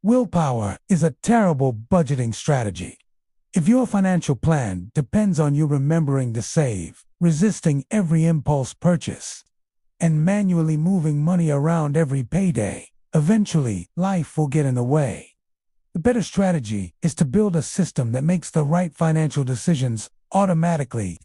Willpower is a terrible budgeting strategy. If your financial plan depends on you remembering to save, resisting every impulse purchase, and manually moving money around every payday, eventually life will get in the way. The better strategy is to build a system that makes the right financial decisions automatically.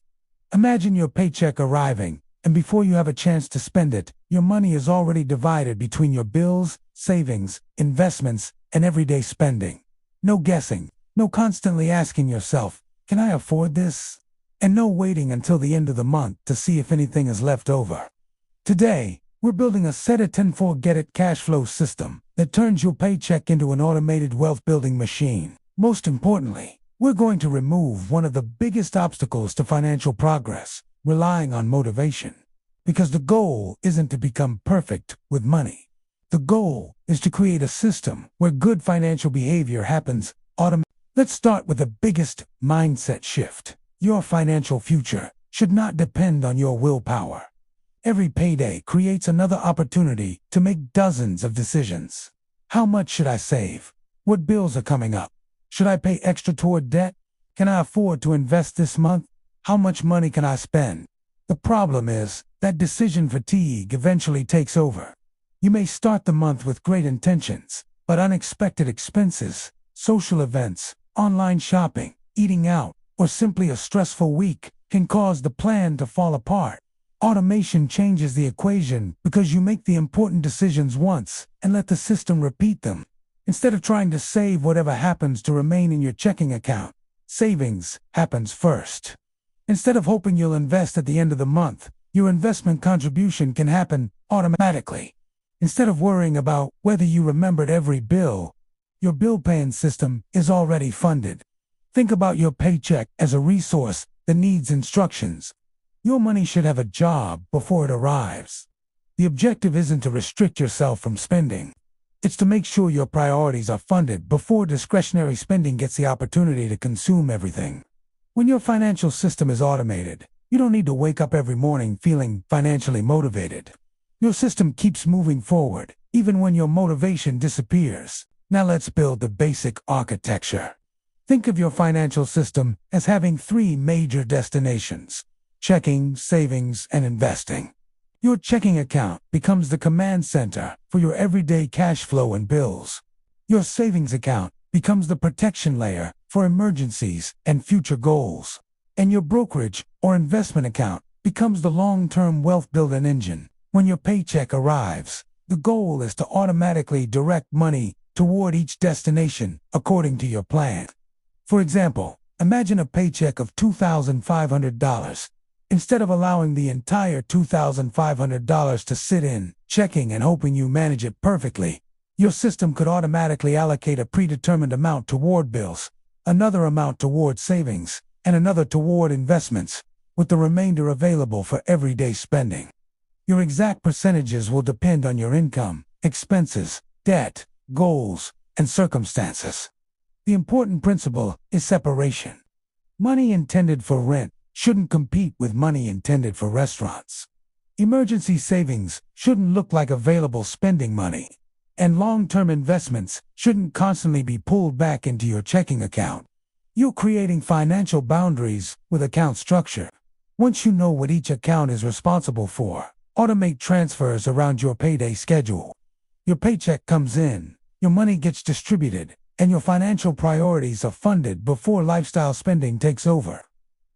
Imagine your paycheck arriving, and before you have a chance to spend it, your money is already divided between your bills, savings, investments, and everyday spending. No guessing, no constantly asking yourself, can I afford this? And no waiting until the end of the month to see if anything is left over. Today, we're building a set-it-and-forget-it cash flow system that turns your paycheck into an automated wealth-building machine. Most importantly, we're going to remove one of the biggest obstacles to financial progress, relying on motivation. Because the goal isn't to become perfect with money. The goal is to create a system where good financial behavior happens automatically. Let's start with the biggest mindset shift. Your financial future should not depend on your willpower. Every payday creates another opportunity to make dozens of decisions. How much should I save? What bills are coming up? Should I pay extra toward debt? Can I afford to invest this month? How much money can I spend? The problem is that decision fatigue eventually takes over. You may start the month with great intentions, but unexpected expenses, social events, online shopping, eating out, or simply a stressful week can cause the plan to fall apart. Automation changes the equation because you make the important decisions once and let the system repeat them. Instead of trying to save whatever happens to remain in your checking account, savings happens first. Instead of hoping you'll invest at the end of the month, your investment contribution can happen automatically. Instead of worrying about whether you remembered every bill, your bill-paying system is already funded. Think about your paycheck as a resource that needs instructions. Your money should have a job before it arrives. The objective isn't to restrict yourself from spending. It's to make sure your priorities are funded before discretionary spending gets the opportunity to consume everything. When your financial system is automated, you don't need to wake up every morning feeling financially motivated. Your system keeps moving forward, even when your motivation disappears. Now let's build the basic architecture. Think of your financial system as having three major destinations: checking, savings, and investing. Your checking account becomes the command center for your everyday cash flow and bills. Your savings account becomes the protection layer for emergencies and future goals. And your brokerage or investment account becomes the long-term wealth-building engine. When your paycheck arrives, the goal is to automatically direct money toward each destination according to your plan. For example, imagine a paycheck of $2,500. Instead of allowing the entire $2,500 to sit in checking and hoping you manage it perfectly, your system could automatically allocate a predetermined amount toward bills, another amount toward savings, and another toward investments, with the remainder available for everyday spending. Your exact percentages will depend on your income, expenses, debt, goals, and circumstances. The important principle is separation. Money intended for rent shouldn't compete with money intended for restaurants. Emergency savings shouldn't look like available spending money. And long-term investments shouldn't constantly be pulled back into your checking account. You're creating financial boundaries with account structure. Once you know what each account is responsible for, automate transfers around your payday schedule. Your paycheck comes in, your money gets distributed, and your financial priorities are funded before lifestyle spending takes over.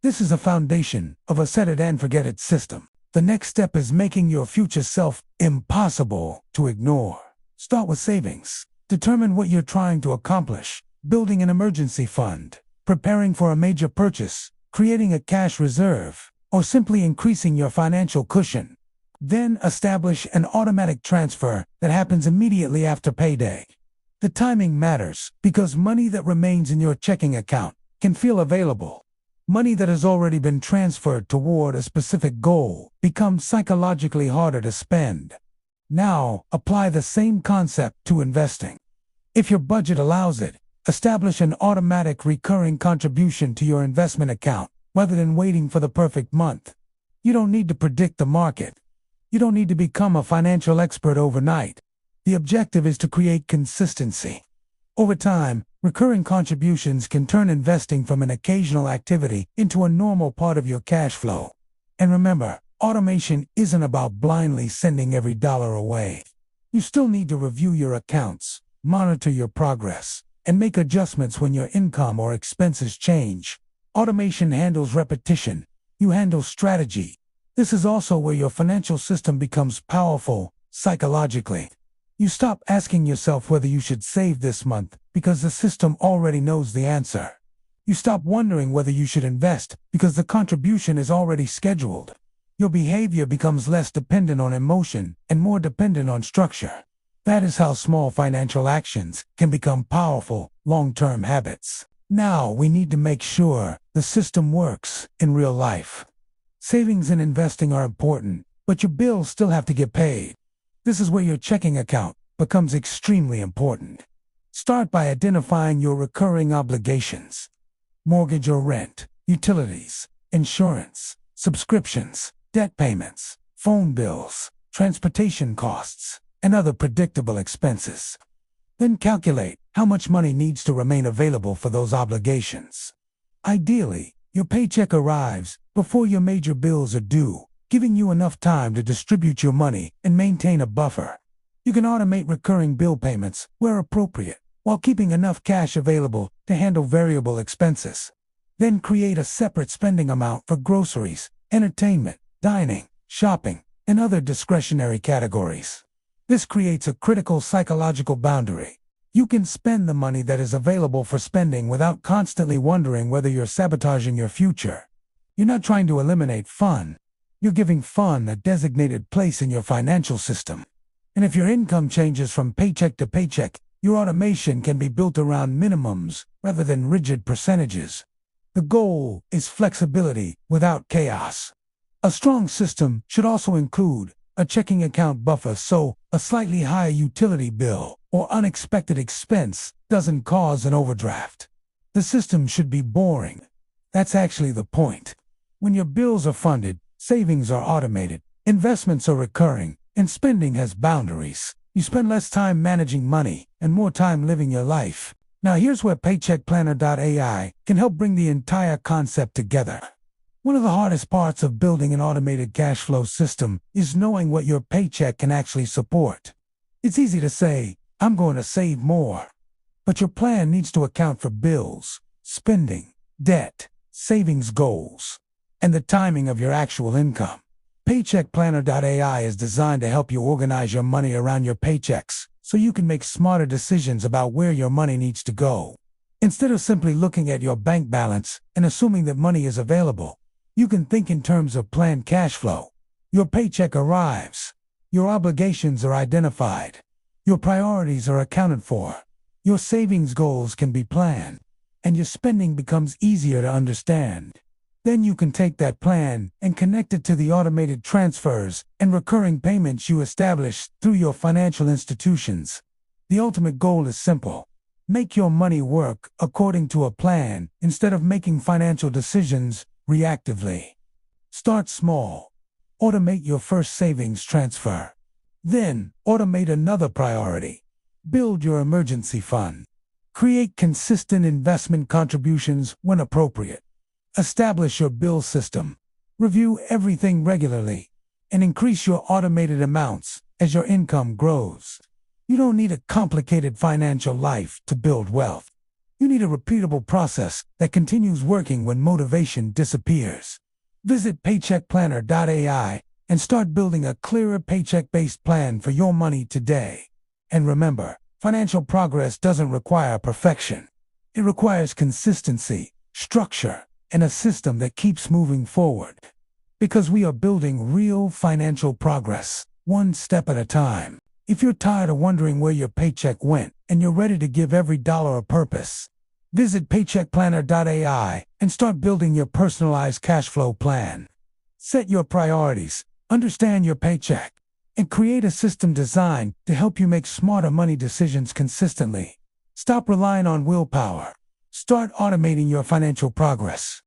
This is a foundation of a set-it-and-forget-it system. The next step is making your future self impossible to ignore. Start with savings. Determine what you're trying to accomplish, building an emergency fund, preparing for a major purchase, creating a cash reserve, or simply increasing your financial cushion. Then establish an automatic transfer that happens immediately after payday. The timing matters because money that remains in your checking account can feel available. Money that has already been transferred toward a specific goal becomes psychologically harder to spend. Now, apply the same concept to investing. If your budget allows it, establish an automatic recurring contribution to your investment account rather than waiting for the perfect month. You don't need to predict the market. You don't need to become a financial expert overnight. The objective is to create consistency. Over time, recurring contributions can turn investing from an occasional activity into a normal part of your cash flow. And remember, automation isn't about blindly sending every dollar away. You still need to review your accounts, monitor your progress, and make adjustments when your income or expenses change. Automation handles repetition. You handle strategy. This is also where your financial system becomes powerful, psychologically. You stop asking yourself whether you should save this month because the system already knows the answer. You stop wondering whether you should invest because the contribution is already scheduled. Your behavior becomes less dependent on emotion and more dependent on structure. That is how small financial actions can become powerful, long-term habits. Now we need to make sure the system works in real life. Savings and investing are important, but your bills still have to get paid. This is where your checking account becomes extremely important. Start by identifying your recurring obligations: mortgage or rent, utilities, insurance, subscriptions, debt payments, phone bills, transportation costs, and other predictable expenses. Then calculate how much money needs to remain available for those obligations. Ideally, your paycheck arrives before your major bills are due, giving you enough time to distribute your money and maintain a buffer. You can automate recurring bill payments where appropriate, while keeping enough cash available to handle variable expenses. Then create a separate spending amount for groceries, entertainment, dining, shopping, and other discretionary categories. This creates a critical psychological boundary. You can spend the money that is available for spending without constantly wondering whether you're sabotaging your future. You're not trying to eliminate fun. You're giving fun a designated place in your financial system. And if your income changes from paycheck to paycheck, your automation can be built around minimums rather than rigid percentages. The goal is flexibility without chaos. A strong system should also include a checking account buffer so a slightly higher utility bill or unexpected expense doesn't cause an overdraft. The system should be boring. That's actually the point. When your bills are funded, savings are automated, investments are recurring, and spending has boundaries, you spend less time managing money and more time living your life. Now here's where PaycheckPlanner.ai can help bring the entire concept together. One of the hardest parts of building an automated cash flow system is knowing what your paycheck can actually support. It's easy to say, I'm going to save more. But your plan needs to account for bills, spending, debt, savings goals, and the timing of your actual income. PaycheckPlanner.ai is designed to help you organize your money around your paychecks so you can make smarter decisions about where your money needs to go. Instead of simply looking at your bank balance and assuming that money is available, you can think in terms of planned cash flow. Your paycheck arrives. Your obligations are identified. Your priorities are accounted for. Your savings goals can be planned. And your spending becomes easier to understand. Then you can take that plan and connect it to the automated transfers and recurring payments you establish through your financial institutions. The ultimate goal is simple. Make your money work according to a plan instead of making financial decisions reactively. Start small. Automate your first savings transfer. Then, automate another priority. Build your emergency fund. Create consistent investment contributions when appropriate. Establish your bill system. Review everything regularly. And increase your automated amounts as your income grows. You don't need a complicated financial life to build wealth. You need a repeatable process that continues working when motivation disappears. Visit PaycheckPlanner.ai and start building a clearer paycheck-based plan for your money today. And remember, financial progress doesn't require perfection. It requires consistency, structure, and a system that keeps moving forward. Because we are building real financial progress, one step at a time. If you're tired of wondering where your paycheck went and you're ready to give every dollar a purpose, visit PaycheckPlanner.ai and start building your personalized cash flow plan. Set your priorities, understand your paycheck, and create a system designed to help you make smarter money decisions consistently. Stop relying on willpower. Start automating your financial progress.